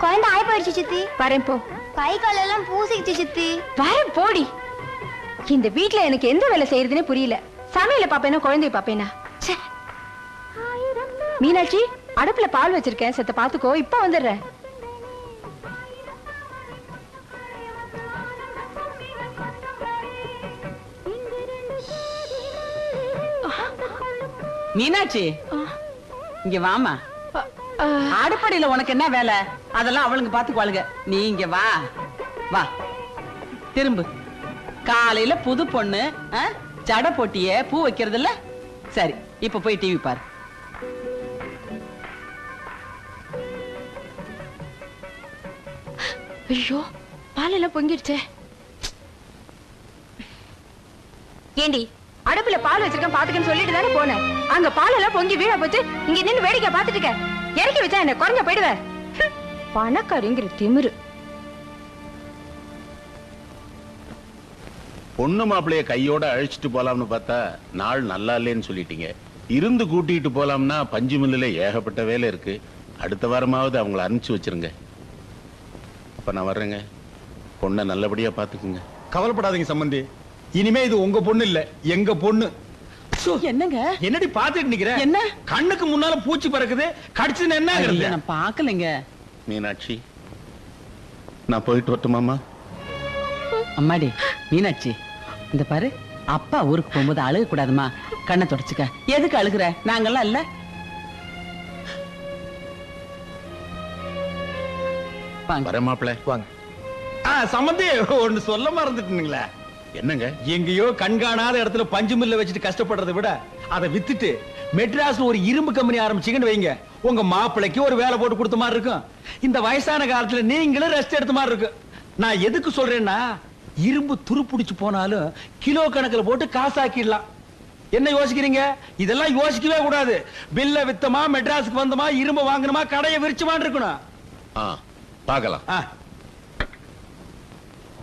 குழந்தை ஆய் போயிடுச்சு சித்தி. வரேன் போ. கை காலெல்லாம் பூசிக்கிச்சு சித்தி. வரேன் போடி. இந்த வீட்ல எனக்கு எந்த வேலை செய்யறதுனே புரியல. சமையல பாப்பேனா குழந்தைய பாப்பேனா? மீனாட்சி, அடுப்புல பால் வச்சிருக்கேன், செத்த பாத்துக்கோ. இப்ப வந்துடுறேன். மீனாட்சி, இங்க வாமா. அடுப்படியில உனக்கு என்ன வேலை? அதெல்லாம் அவளுங்க பாத்துக்குவாளுங்க. நீ இங்க வா. வா, திரும்பு. காலையில புது பொண்ணு ஜட போட்டிய பூ வைக்கிறது இல்ல? சரி, இப்ப போய் டிவி பாரு. ஐயோ, பாலெல்லாம் பொங்கிடுச்சே. ஏண்டி, அடுப்புல பால் வச்சிருக்கேன் பாத்துக்கன்னு சொல்லிட்டு தானே போனேன். அங்க பாலெல்லாம் பொங்கி வீழ போச்சு. இங்க நின்னு வேடிக்கை பாத்துட்டு இருக்க. இறக்கி வச்சா என்ன குறைஞ்ச போயிடுவேன். பணக்காரிங்கிற திமிரு. பொண்ணு மாப்பிளைய கையோட அழைச்சிட்டு போலாம்னு பார்த்தா நாள் நல்லா இல்லைன்னு சொல்லிட்டீங்க. இருந்து கூட்டிட்டு போலாம்னா பஞ்சு மில்லுல ஏகப்பட்ட வேலை இருக்கு. அடுத்த வாரமாவது அவங்கள அனுப்பிச்சு வச்சிருங்க. அப்ப நான் வர்றேங்க. பொண்ணை நல்லபடியா பாத்துக்குங்க. கவலைப்படாதீங்க சம்பந்தி. இனிமே இது உங்க பொண்ணு இல்ல, எங்க பொண்ணு. என்னங்க என்னடி பாத்துட்டு நிக்கிற? என்ன கண்ணுக்கு முன்னால பூச்சி பறக்குது, கடிச்சுன்னு என்ன ஆகுறது? நான் பாக்கலைங்க. மீனாட்சி, நான் போயிட்டு வரட்டுமாமா? அம்மாடி மீனாட்சி, இந்த பாரு, அப்பா ஊருக்கு போகும்போது அழுக கூடாதுமா. கண்ணை தொடச்சுக்க. எதுக்கு அழுகுற? நாங்கெல்லாம் இல்ல. வர மாப்பிள்ள வாங்க. சம்பந்தி, ஒண்ணு சொல்ல மறந்துட்டீங்களா? என்னங்க? எங்கேயோ கண்காணாத இடத்துல பஞ்சு மில்ல வச்சுட்டு கஷ்டப்படுறதை விட அதை வித்துட்டு மெட்ராஸ்ல ஒரு இரும்பு கம்பெனி ஆரம்பிச்சீங்கன்னு வைங்க, உங்க மாப்பிள்ளைக்கு ஒரு வேலை போட்டு கொடுத்த மாதிரி இருக்கும். இந்த வயசான காலத்துல நீங்களும் ரெஸ்ட் எடுத்த மாதிரி இருக்கும். நான் எதுக்கு சொல்றேன்னா, இரும்பு துருப்பிடிச்சு போனாலும் கிலோ கணக்கில் போட்டு காசாக்கிடலாம். என்ன யோசிக்கிறீங்க? இதெல்லாம் யோசிக்கவே கூடாது. பில்ல வித்தமா, மெட்ராஸுக்கு வந்தமா, இரும்பு வாங்கணுமா, கடையை விரிச்சுமான்னு இருக்கணும். பார்க்கலாம்.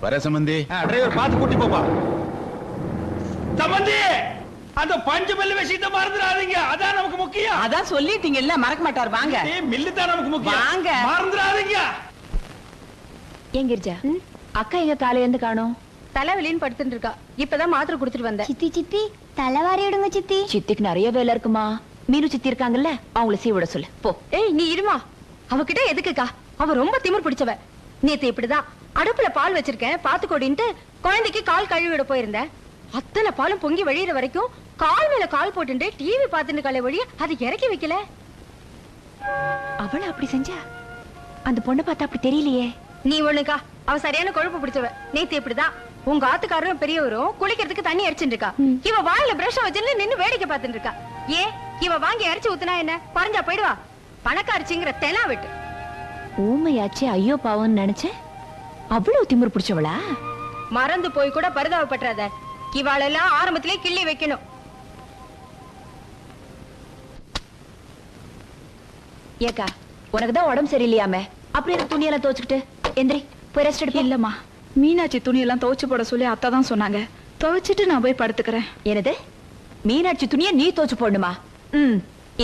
வர சம்பந்தி. டிரைவர் பார்த்து கூட்டி போப்பா. சம்பந்தி, அந்த பஞ்சு மில்லு விஷயத்தை மறந்துடாதீங்க. அதான் நமக்கு முக்கியம். அதான் சொல்லிட்டீங்கல்ல, மறக்க மாட்டார். வாங்க. மில்லு தான் நமக்கு முக்கியம். வாங்க, மறந்துடாதீங்க. எங்கிருச்சா அக்கா? எங்க காலையில இருந்து காணோம். தலைவலின்னு படுத்துட்டு இருக்கா. இப்பதான் மாத்திரை குடுத்துட்டு வந்தேன். சித்தி சித்தி, தலைவாரி விடுங்க சித்தி. சித்திக்கு நிறைய வேலை இருக்குமா. மீனு சித்தி இருக்காங்கல்ல, அவங்கள சீவிட சொல்லு போ. ஏய், நீ இருமா. அவகிட்ட எதுக்குக்கா? அவ ரொம்ப திமிர் பிடிச்சவ. நேத்து இப்படிதான் அடுப்புல பால் வச்சிருக்கேன் பாத்துக்கோடின்ட்டு குழந்தைக்கு கால் கழுவி விட போயிருந்தேன். அத்தனை பாலும் பொங்கி வழியிற வரைக்கும் கால் மேல கால் போட்டு டிவி பாத்துட்டு காலை வழி அதை இறக்கி வைக்கல. அவள அப்படி செஞ்சா அந்த பொண்ணு பார்த்தா அப்படி தெரியலையே. நீ ஒண்ணுக்கா, அவ சரியான கொழுப்பு பிடிச்சவ. நேத்து இப்படிதான் உங்க ஆத்துக்காரரும் பெரியவரும் குளிக்கிறதுக்கு தண்ணி அரிச்சுட்டு இருக்கா. இவ வாயில பிரஷ வச்சுன்னு நின்னு வேடிக்கை பார்த்துட்டு இருக்கா. ஏன் இவ வாங்கி அரிச்சு ஊத்துனா என்ன? பறஞ்சா போயிடுவா. பணக்காரிச்சிங்கிற தெனா விட்டு. ஊமையாச்சே, ஐயோ பாவம்னு நினைச்சேன். அவ்வளவு திமிரு பிடிச்சவளா? மறந்து போய் கூட பரிதாபப்படாத. இவாளெல்லாம் ஆரம்பத்திலே கிள்ளி வைக்கணும். ஏக்கா, உனக்குதான் உடம்பு சரியில்லையாமே, அப்படி எனக்கு துணியெல்லாம் துவச்சுக்கிட்டு எந்திரி போய் ரெஸ்ட் எடுப்பா. இல்லம்மா, மீனாட்சி துணியெல்லாம் துவைச்சு போட சொல்லி அத்தை தான் சொன்னாங்க. துவைச்சிட்டு நான் போய் படுத்துக்கிறேன். என்னது? மீனாட்சி துணியை நீ துவைச்சு போடணுமா?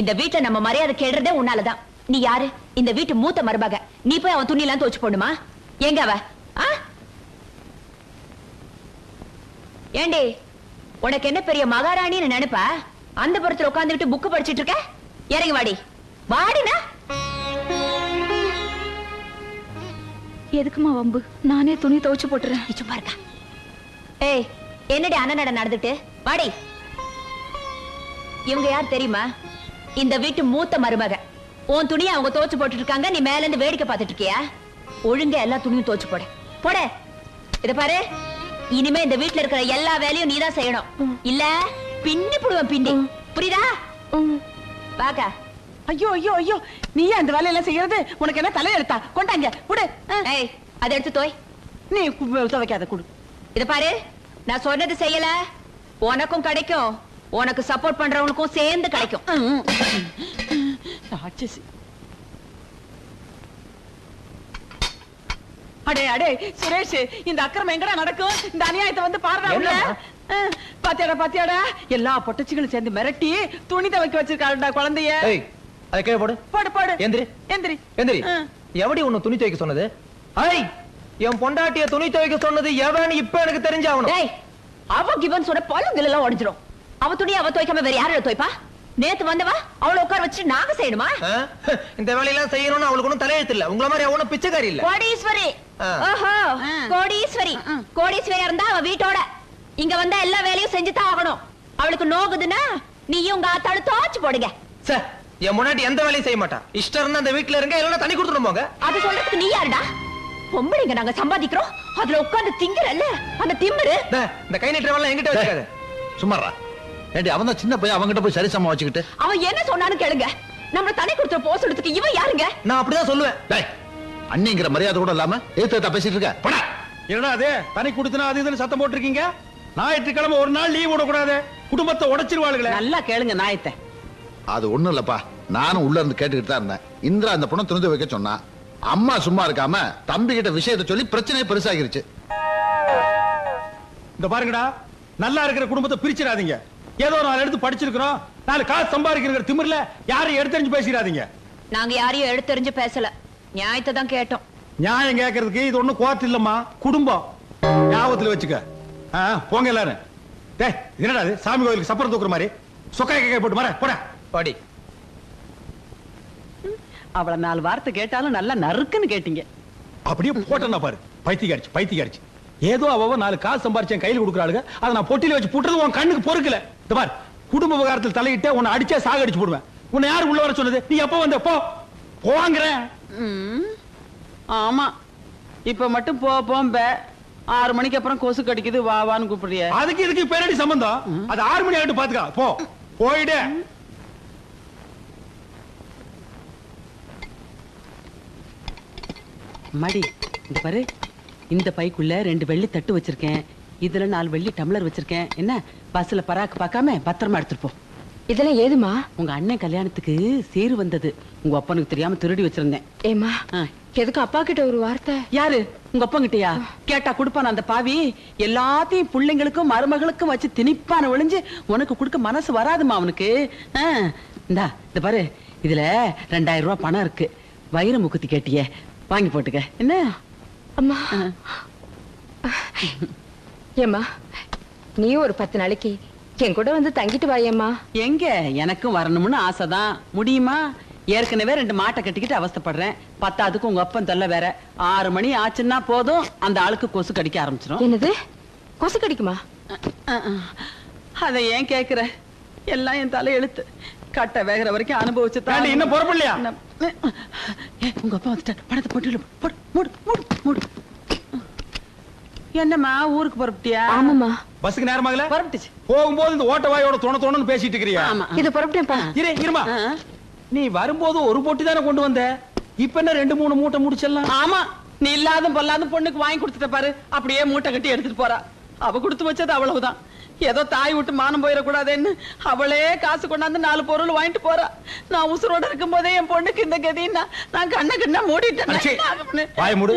இந்த வீட்டுல நம்ம மரியாதை கேடுறதே உன்னாலதான். நீ யாரு? இந்த வீட்டு மூத்த மருமக. நீ போய் அவன் துணியெல்லாம் துவைச்சு போடணுமா? எங்க அவ? ஏண்டி, உனக்கு என்ன பெரிய மகாராணின்னு நினைப்பா? அந்த புறத்துல உட்காந்துக்கிட்டு புக்கு படிச்சிட்டு இருக்க. இறங்கி வாடி. வாடினா எதுக்குமா வம்பு? நானே துணி துவைச்சு போட்டுறேன். சும்மா இருக்கா? ஏய், என்னடி அண்ணனட நடந்துட்டு? வாடி. இவங்க யார் தெரியுமா? இந்த வீட்டு மூத்த மருமக. உன் துணியை அவங்க துவைச்சு போட்டு இருக்காங்க, நீ மேல இருந்து வேடிக்கை பார்த்துட்டு இருக்கியா? ஒழுங்க எல்லா துணியும் துவைச்சு போட போட. இத பாரு, இனிமே இந்த வீட்டுல இருக்கிற எல்லா வேலையும் நீதான் செய்யணும். இல்ல பின்னி புடுவேன், பின்னி. புரியுதா? பாக்கா. ஐயோ ஐயோ ஐயோ, நீ அந்த வேலையெல்லாம் செய்யறது உனக்கு என்ன தலையெழுத்தா? கொண்டாங்க குடு. ஏய், அதை எடுத்து தோய். நீ துவைக்காத குடு. இத பாரு, நான் சொன்னது செய்யல, உனக்கும் கிடைக்கும், உனக்கு சப்போர்ட் பண்றவனுக்கும் சேர்ந்து கிடைக்கும். அடே அடே சுரேஷ், இந்த அக்கிரமம் எங்கடா நடக்கும்? இந்த அநியாயத்தை வந்து பாருடா. பாத்தியாடா பாத்தியாடா, எல்லா பொட்டச்சிகளும் சேர்ந்து மிரட்டி துணி துவைக்க வச்சிருக்காருடா குழந்தைய. அதை கீழே போடு. போடு போடு. எந்திரி எந்திரி எந்திரி. எவடி உன்னை துணி துவைக்க சொன்னது? ஐய், என் பொண்டாட்டிய துணி துவைக்க சொன்னது எவன் இப்ப எனக்கு தெரிஞ்சாகணும். டேய், அவ கிவன் சொன்ன பழங்கள் எல்லாம் உடைஞ்சிரும். அவ துணி அவ துவைக்காம வேற யாரோட துவைப்பா? நேத்து வந்தவா அவளை உட்கார வச்சு நாங்க செய்யணுமா? இந்த வேலையெல்லாம் செய்யணும்னு அவளுக்கு ஒன்றும் தலையெழுத்து இல்ல. உங்கள மாதிரி அவனும் பிச்சைக்காரி இல்ல. கோடீஸ்வரி. ஓஹோ, கோடீஸ்வரி. கோடீஸ்வரியா இருந்தா அவ வீட்டோட இங்க வந்தா எல்லா வேலையும் செஞ்சு தான் ஆகணும். அவளுக்கு நோகுதுன்னா நீயும் உங்க ஆத்தாளு தோச்சு போடுங்க. சார், என் முன்னாடி எந்த வேலையும் செய்ய மாட்டா. இஷ்டம் இருந்தா அந்த வீட்டுல இருங்க, இல்லைன்னா தண்ணி கொடுத்துட்டு போங்க. அது சொல்றதுக்கு நீ யாருடா? பொம்பளைங்க நாங்க சம்பாதிக்கிறோம், அதுல உட்கார்ந்து திங்கறல்ல அந்த திமிரு. இந்த கை நீட்டுறவெல்லாம் என்கிட்ட வச்சுக்காத. சும்மாரா ஏண்டி, அவன் தான் சின்ன பையன், அவன்கிட்ட போய் சரிசமா வச்சுக்கிட்டு. அவன் என்ன சொன்னான்னு கேளுங்க. நம்ம தண்ணி கொடுத்த போஸ் எடுத்துக்கு இவன் யாருங்க? நான் அப்படிதான் சொல்லுவேன். டேய், அண்ணிங்கிற மரியாதை கூட இல்லாம ஏத்த பேசிட்டு இருக்க. போடா. என்னடா அது தனி கொடுத்தனா அது இதுன்னு சத்தம் போட்டிருக்கீங்க? ஞாயிற்றுக்கிழமை ஒரு நாள் லீவ் விடக்கூடாது, குடும்பத்தை உடைச்சிருவாளுங்களே. நல்லா கேளுங்க நாயத்தை. அது ஒண்ணும் இல்லப்பா, நானும் உள்ள இருந்து கேட்டுக்கிட்டு தான் இருந்தேன். இந்திரா அந்த பொண்ணை துணிந்து வைக்க சொன்னா, அம்மா சும்மா இருக்காம தம்பி கிட்ட விஷயத்தை சொல்லி பிரச்சனையே பெருசாகிருச்சு. இந்த பாருங்கடா, நல்லா இருக்கிற குடும்பத்தை பிரிச்சிடாதீங்க. ஏதோ 4 எடுத்து படிச்சிருக்கிறோம், 4 காசு சம்பாதிக்கிற திமிர்ல யாரையும் எடுத்தறிஞ்சு பேசிடாதீங்க. நாங்க யாரையும் எடுத்தறிஞ்சு பேசல, நியாயத்தை தான் கேட்டோம். நியாயம் கேட்கறதுக்கு இது ஒண்ணும் கோர்ட் இல்லம்மா, குடும்பம். ஞாபகத்துல வச்சுக்க. போங்க எல்லாரும். டேய், என்னடா அது சாமி கோயிலுக்கு சப்பரம் தூக்குற மாதிரி சொக்காய் கேட்க போட்டு மாற போட பாடி. அவளை 4 வார்த்தை கேட்டாலும் நல்லா நறுக்குன்னு கேட்டீங்க. அப்படியே போட்டேன்னா பாரு, பைத்தியக்காரிச்சு. ஏதோ அவ 4 காசு சம்பாரிச்சேன் கையில் கொடுக்குறாளுங்க, அதை நான் பொட்டியில வச்சு புட்டுறது உன் கண்ணுக்கு பொறுக்கல. இந்த பாரு, குடும்ப விவகாரத்தில் தலையிட்ட உன்னை அடிச்சா சாகடிச்சு போடுவேன். உன்னை யாரு உள்ள வர சொன்னது? நீ எப்ப வந்த? போங்கிறேன். ஆமா, இப்ப மட்டும் போம்ப 6 மணிக்கு அப்புறம் கொசு கடிக்குது வா வான்னு கூப்பிடுறிய. அதுக்கு இதுக்கு பேரடி சம்பந்தம்? அது 6 மணி ஆகிட்டு பாத்துக்கா. போயிடு. மடி, இந்த பாரு, இந்த பைக்குள்ள 2 வெள்ளி தட்டு வச்சிருக்கேன், இதுல 4 வெள்ளி டம்ளர் வச்சிருக்கேன். என்ன பஸ்ல பராக்கு பார்க்காம பத்திரமா எடுத்துட்டு போ. இதெல்லாம் ஏதுமா? உங்க அண்ணன் கல்யாணத்துக்கு சீரு வந்தது, உங்க அப்பனுக்கு தெரியாம திருடி வச்சிருந்தேன். ஏமா, எதுக்கு அப்பா கிட்ட ஒரு வார்த்தை? யாரு? உங்க அப்பா கிட்டயா? கேட்டா குடுப்பான அந்த பாவி. எல்லாத்தையும் பிள்ளைங்களுக்கும் மருமகளுக்கும் வச்சு திணிப்பான ஒளிஞ்சு உனக்கு கொடுக்க மனசு வராதுமா அவனுக்கு. இந்தா இந்த பாரு, இதுல 2000 ரூபாய் பணம் இருக்கு. வைர முக்குத்தி கேட்டியே, வாங்கி போட்டுக்க. என்ன அம்மா? ஏம்மா, நீ ஒரு 10 நாளைக்கு என் கூட வந்து தங்கிட்டு வாயேம்மா. எங்க, எனக்கும் வரணும்னு ஆசைதான், முடியுமா? ஏற்கனவே 2 மாட்டை கட்டிக்கிட்டு அவஸ்தைப்படுறேன், 10க்கு உங்க அப்பன் தொல்லை வேற. 6 மணி ஆச்சுன்னா போதும், அந்த ஆளுக்கு கொசு கடிக்க ஆரம்பிச்சிடும். என்னது, கொசு கடிக்குமா? அதை ஏன் கேக்குற? எல்லாம் என் தலை எழுத்து. கட்ட வேகிற வரைக்கும் அனுபவிச்சு தான். இன்னும் பொறுப்பில்லையா? உங்க அப்பா வந்துட்டார், பணத்தை போட்டு மூடு மூடு மூடு. என்னம்மா, ஊருக்கு புறப்பட்டியா? ஆமாம்மா. பஸ்ஸுக்கு நேரமாகல? புறப்பட்டுச்சு. போகும்போது இந்த ஓட்ட வாயோட தோணன்னு பேசிட்டு இருக்கிறியா? ஆமா. இது புறப்பட்டேன்ப்பா. இருமா, நீ வரும்போது ஒரு பொட்டி தானே கொண்டு வந்த, இப்ப என்ன 2-3 மூட்டை முடிச்சிடலாம். ஆமா, நீ இல்லாத பொல்லாத பொண்ணுக்கு வாங்கி கொடுத்துட்ட பாரு, அப்படியே மூட்டை கட்டி எடுத்துட்டு போறா. அவ கொடுத்து வச்சது அவ்வளவுதான். ஏதோ தாய் விட்டு மானம் போயிடக்கூடாதுன்னு அவளே காசு கொண்டாந்து 4 பொருள் வாங்கிட்டு போறா. நான் உசுரோட இருக்கும் போதே என் பொண்ணுக்கு இந்த கதின்னா நான் கண்ண மூடிட்டேன். வாய் மூடு.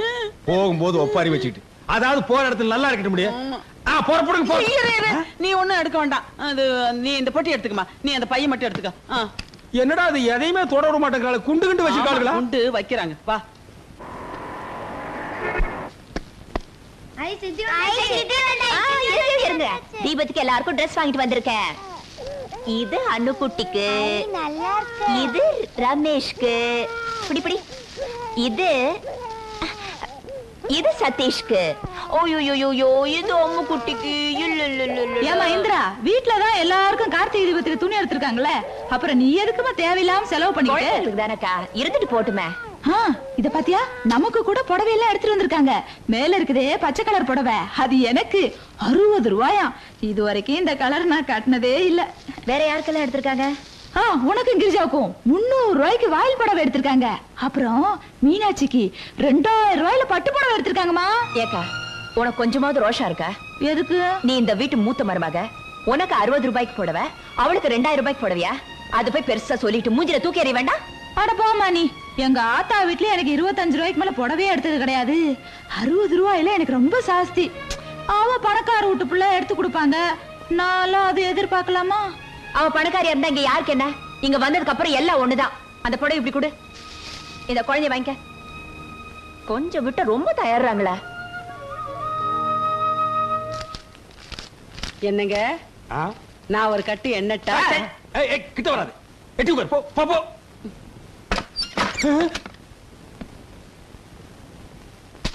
போகும்போது ஒப்பாரி வச்சுக்கிட்டு, அதாவது போற இடத்துல நல்லா இருக்கட்டும் முடியும். நீ ஒண்ணும் எடுக்க வேண்டாம், அது நீ இந்த பொட்டி எடுத்துக்கமா, நீ அந்த பையன் மட்டும் எடுத்துக்க. என்னடா அது எதையுமே தொட விட மாட்டேங்கிறாள், குண்டு குண்டு வச்சிருக்காங்களா? குண்டு வைக்கிறாங்க. வா. தீபத்துக்கு எல்லாருக்கும் ட்ரெஸ் வாங்கிட்டு வந்திருக்கேன். இது அனுக்குட்டிக்கு, இது ரமேஷ்க்கு, பிடி இது சதீஷ்க்கு. ஓயோயோயோ, இது அம்மு குட்டிக்கு. ஏமா இந்திரா, வீட்டுலதான் எல்லாருக்கும் கார்த்திகை தீபத்துக்கு துணி எடுத்திருக்காங்களே, அப்புறம் நீ எதுக்குமா தேவையில்லாம செலவு பண்ணிட்டு தானக்கா? இருந்துட்டு போட்டுமே. இத பாத்தியா, நமக்கு கூட புடவை எல்லாம் எடுத்துட்டு வந்திருக்காங்க. மேல இருக்குதே பச்சை கலர் புடவை, அது எனக்கு 60 ரூபாயாம். இது வரைக்கும் இந்த கலர் நான் கட்டினதே இல்ல. வேற யாருக்கெல்லாம் எடுத்திருக்காங்க? உனக்கும் கிரிஜாவுக்கும் 300 ரூபாய்க்கு வாயில் புடவை எடுத்திருக்காங்க. அப்புறம் மீனாட்சிக்கு 2000 ரூபாயில பட்டு புடவை எடுத்திருக்காங்கம்மா. ஏக்கா, உனக்கு கொஞ்சமாவது ரோஷம் இருக்கா? எதுக்கு? நீ இந்த வீட்டு மூத்த மருமக, உனக்கு 60 ரூபாய்க்கு புடவை, அவளுக்கு 2000 ரூபாய்க்கு புடவையா? அது போய் பெருசா சொல்லிட்டு மூஞ்சில தூக்கி எறிய வேண்டாம். அட போமா நீ, எங்க ஆத்தா வீட்லயே எனக்கு 25 ரூபாய்க்கு மேல புடவையே எடுத்தது கிடையாது. 60 ரூபாயில எனக்கு ரொம்ப சாஸ்தி. அவ பணக்கார வீட்டு பிள்ளை எடுத்து கொடுப்பாங்க, நானும் அது எதிர்பார்க்கலாமா? அவ பணக்காரியா இருந்தா இங்க யாருக்கு என்ன? இங்க வந்ததுக்கு அப்புறம் எல்லாம் ஒண்ணுதான். அந்த புடவை இப்படி கொடு, இந்த குழந்தைய வாங்கிக்க. கொஞ்சம் விட்டு ரொம்ப தயாராங்களே. என்னங்க நான் ஒரு கட்டு எண்ணட்டா? கிட்ட வராது. எட்டி உட்கார். போ போ போ.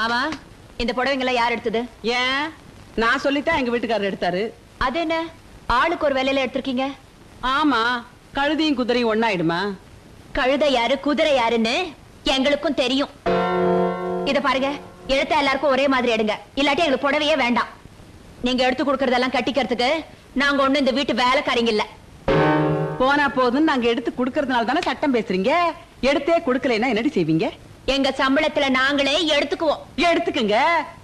ஆமா, இந்த புடவைங்கள யார் எடுத்தது? ஏன் நான் சொல்லித்தான் எங்க வீட்டுக்காரர் எடுத்தாரு. அது என்ன ஆளுக்கு ஒரு வேலையில எடுத்திருக்கீங்க? ஆமா, கழுதையும் குதிரையும் ஒண்ணாயிடுமா? கழுதை யாரு குதிரை யாருன்னு எங்களுக்கும் தெரியும். இத பாருங்க, எடுத்த எல்லாருக்கும் ஒரே மாதிரி எடுங்க, இல்லாட்டி எங்களுக்கு புடவையே வேண்டாம். நீங்க எடுத்து கொடுக்கறதெல்லாம் கட்டிக்கிறதுக்கு நாங்க ஒண்ணு இந்த வீட்டு வேலைக்காரங்க இல்ல. போனா போதும் நாங்க எடுத்து குடுக்கறதுனால தானே சட்டம் பேசுறீங்க. எடுத்தே குடுக்கலைன்னா என்னடி செய்வீங்க? எங்க சம்பளத்துல நாங்களே எடுத்துக்குவோம். எடுத்துக்குங்க.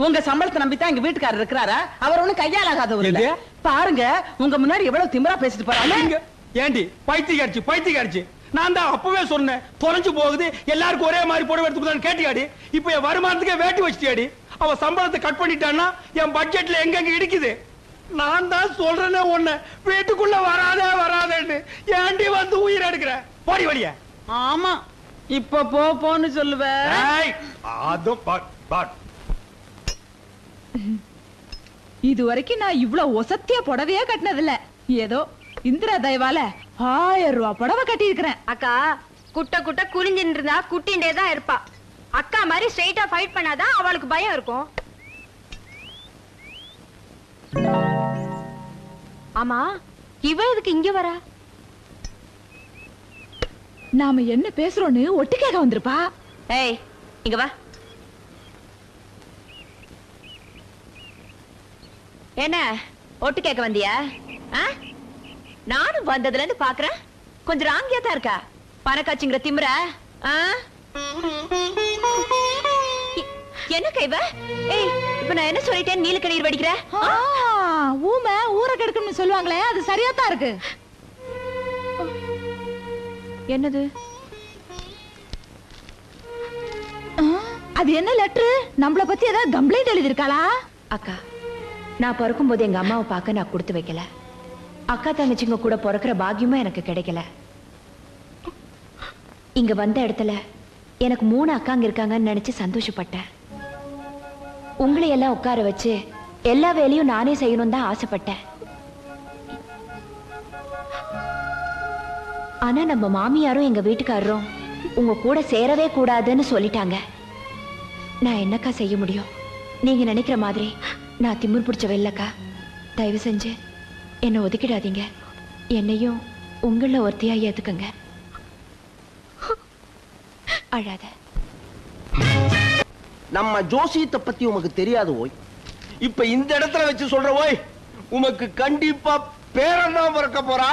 உங்க சம்பளத்தை நம்பித்தான் எங்க வீட்டுக்காரர் இருக்கிறாரா? அவர் ஒண்ணு கையாலாகாதவர் இல்ல. பாருங்க, உங்க முன்னாடி எவ்வளவு திமிரா பேசிட்டு போறாங்க. ஏண்டி பைத்தியக்காரிச்சு. நான் தான் அப்பவே சொன்னேன், தொலைஞ்சு போகுது, எல்லாருக்கும் ஒரே மாதிரி புடவை எடுத்துக்கிட்டான்னு கேட்டியாடி. இப்ப என் வருமானத்துக்கே வேட்டி வச்சிட்டியாடி. அவ சம்பளத்தை கட் பண்ணிட்டான்னா என் பட்ஜெட்ல எங்க இடிக்குது. நான் தான் சொல்றேனே ஒண்ணு, வீட்டுக்குள்ள வராதேன்னு ஏண்டி வந்து உயிர் எடுக்கிற? போடி வழிய. ஆமா, இப்ப போன்னு சொல்லுவேன். இது வரைக்கும் நான் இவ்வளவு ஒசத்தியா புடவையே கட்டினதில்ல. ஏதோ இந்திரா தயவால 1000 ரூபாய் புடவை கட்டி இருக்கிறேன். அக்கா குட்ட குனிஞ்சின்னு இருந்தா குட்டிண்டே தான் இருப்பா. அக்கா மாதிரி ஸ்ட்ரைட்டா ஃபைட் பண்ணாதான் அவளுக்கு பயம் இருக்கும். ஆமா, இவ எதுக்கு இங்க வரா? நாம என்ன பேசுறோன்னு ஒட்டு கேட்க வந்திருப்பா. ஏய், இங்க வா. என்ன ஒட்டு கேட்க வந்தியா? நானும் வந்ததுல இருந்து பாக்குறேன், கொஞ்சம் ராங்கியா தான் இருக்கா. பணக்காட்சிங்கிற திமிர. என்ன கைவ? ஏய், இப்ப நான் என்ன சொல்லிட்டேன்? நீல கண்ணீர் வடிக்கிற? ஊமை ஊரை கெடுக்குன்னு சொல்லுவாங்களே, அது சரியா தான் இருக்கு. என்னது அது? என்ன லெட்டர்? நம்மள பத்தி ஏதாவது கம்ப்ளைண்ட் எழுதிருக்காளா? அக்கா, நான் பிறக்கும் போது எங்க அம்மாவை பார்க்க நான் கொடுத்து வைக்கல. அக்கா தங்கச்சிங்க கூட பிறக்கிற பாக்கியமும் எனக்கு கிடைக்கல. இங்க வந்த இடத்துல எனக்கு 3 அக்காங்க இருக்காங்கன்னு நினைச்சு சந்தோஷப்பட்டேன். உங்களை எல்லாம் உட்கார வச்சு எல்லா வேலையும் நானே செய்யணும் தான் ஆசைப்பட்டேன். ஆனா நம்ம மாமியாரும் எங்க வீட்டுக்காரரும் உங்க கூட சேரவே கூடாதுன்னு சொல்லிட்டாங்க. நான் என்னக்கா செய்ய முடியும்? நீங்க நினைக்கிற மாதிரி நான் திமிர் பிடிச்சவ இல்லக்கா. தயவு செஞ்சு என்னை ஒதுக்கிடாதீங்க. என்னையும் உங்கள ஒருத்தியா ஏத்துக்கங்க. அழாத. நம்ம ஜோசியத்தை பத்தி உமக்கு தெரியாது ஓய். இப்ப இந்த இடத்துல வச்சு சொல்ற ஓய், உமக்கு கண்டிப்பா பேரன் தான் பிறக்க போறா.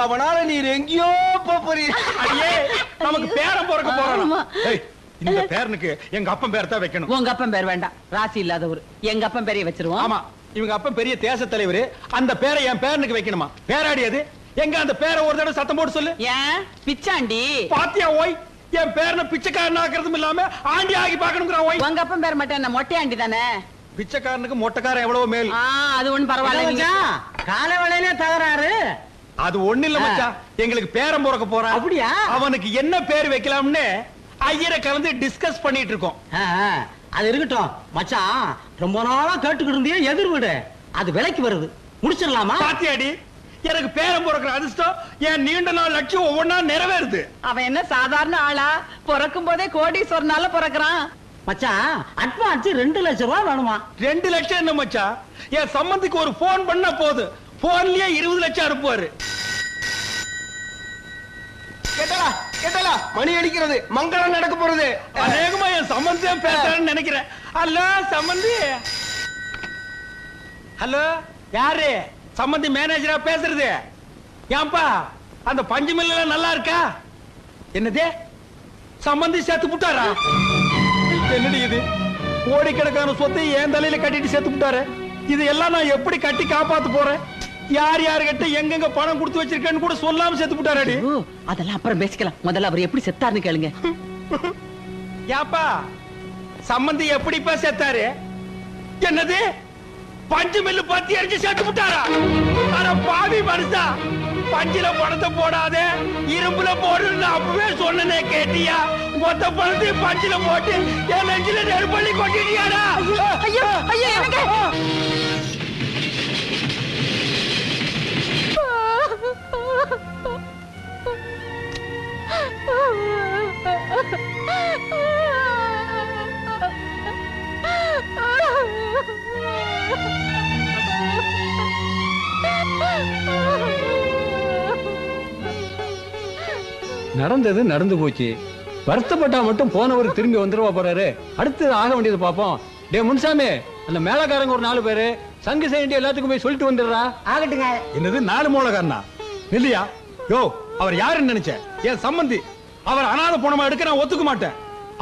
அவனால நீர் எங்கேயோ போறீங்க. நமக்கு பேரன் பிறக்க போறான். இந்த பேரனுக்கு எங்க அப்பன் பேர் தான் வைக்கணும். உங்க அப்பன் பேர் வேண்டாம், ராசி இல்லாதவர். எங்க அப்பன் பேரைய வச்சிருவோம். ஆமா, இவங்க அப்பன் பெரிய தேச தலைவர். அந்த பேரை என் பேரனுக்கு வைக்கணுமா? பேராடியது எங்க? அந்த பேரை ஒரு தடவை சத்தம் போட்டு சொல்லு. ஏன் பிச்சாண்டி? பாத்தியா ஓய், என் பேரனை பிச்சைக்காரன் ஆக்குறதும் இல்லாம ஆண்டி ஆகி பாக்கணுங்கிற ஓய். உங்க அப்பன் பேர் மட்டும் என்ன மொட்டையாண்டி தானே? பிச்சைக்காரனுக்கு மொட்டைக்காரன் எவ்வளவு மேல். அது ஒண்ணு பரவாயில்ல. காலை வேளையிலே தகராறு. அது ஒண்ணு இல்ல மச்சான், எங்களுக்கு பேரன் பிறக்க போறான். அப்படியா? அவனுக்கு என்ன பேர் வைக்கலாம்னு ஐயரை கலந்து டிஸ்கஸ் பண்ணிட்டு இருக்கோம். அது இருக்கட்டும் மச்சான், ரொம்ப நாளா கேட்டுக்கிட்டு இருந்தே எதிர் வீடு அது விலைக்கு வருது, முடிச்சிடலாமா? பாத்தியாடி, எனக்கு பேரன் பிறக்கிற அதிர்ஷ்டம் என் நீண்ட நாள் லட்சியம் ஒவ்வொன்னா நிறைவேறுது. அவன் என்ன சாதாரண ஆளா? பிறக்கும் போதே கோடீஸ்வரனால பிறக்கிறான். மச்சான், அட்வான்ஸ் 2 லட்சம் ரூபாய் வேணுமா? 2 லட்சம் என்ன மச்சான்? என் சம்பந்திக்கு ஒரு போன் பண்ணா போது, போன்லயே 20 லட்சம் அனுப்புவாரு. கேட்டலா மணி அடிக்கிறது, மங்களம் நடக்க போறது. அநேகமா என் சம்பந்தியம் பேசுறான்னு நினைக்கிறேன். ஹலோ சம்பந்தி. ஹலோ, யாரு? சம்பந்தி மேனேஜரா பேசுறது? ஏன்பா அந்த பஞ்சு மில்ல நல்லா இருக்கா? என்னது, சம்பந்தி சேர்த்து புட்டாரா? என்னடி இது? கோடிக்கணக்கான சொத்தை என் தலையில கட்டிட்டு சேர்த்து புட்டாரு. இது எல்லாம் நான் எப்படி கட்டி காப்பாத்து போறேன்? யார் யாருகிட்ட எங்கெங்க பணம் கொடுத்து வச்சிருக்கேன்னு கூட சொல்லாம செத்து விட்டாரடி. அதெல்லாம் அப்புறம் பேசிக்கலாம், முதல்ல அவர் எப்படி செத்தாருன்னு கேளுங்க. யாப்பா சம்பந்தி எப்படிப்பா செத்தாரு? என்னது, பஞ்சு மில்லு பத்தி எரிஞ்சு செத்து விட்டாரா? அட பாவி மனுஷா, பஞ்சில பணத்தை போடாதே இரும்புல போடுன்னு அப்பவே சொன்னனே கேட்டியா? மொத்த பணத்தையும் பஞ்சில போட்டு என் நெஞ்சில நெருப்பள்ளி கொட்டிட்டியாடா? ஐயோ ஐயோ எனக்கு நடந்தது நடந்து போச்சு. வருத்தப்பட்டா மட்டும் போனவர் திரும்பி வந்துருவா போறாரு. அடுத்து ஆக வேண்டியது பாப்போம். டே முன்சாமி, அந்த மேலக்காரங்க ஒரு 4 பேரு சங்கு செய்ய எல்லாத்துக்கும் போய் சொல்லிட்டு வந்துடுறா. ஆகட்டுங்க. என்னது 4 மூலக்காரனா? இல்லையா? யோ, அவர் யாருன்னு நினைச்ச? என் சம்பந்தி. அவர் அனாதை போனமா எடுக்க நான் ஒத்துக்க மாட்டேன்.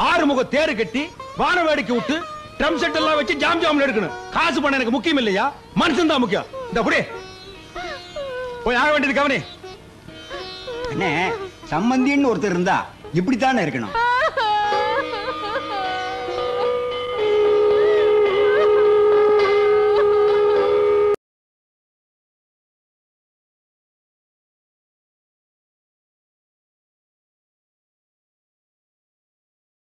6 முக தேரு கட்டி வான வேடிக்கை விட்டு ட்ரம் செட் எல்லாம் வச்சு ஜாம் ஜாம்ல எடுக்கணும். காசு பணம் எனக்கு முக்கியம் இல்லையா? மனுஷன் தான் முக்கியம். இந்த புடி போய் ஆக வேண்டியது கவனி. அண்ணே, சம்பந்தின்னு ஒருத்தர் இருந்தா இப்படித்தானே இருக்கணும்.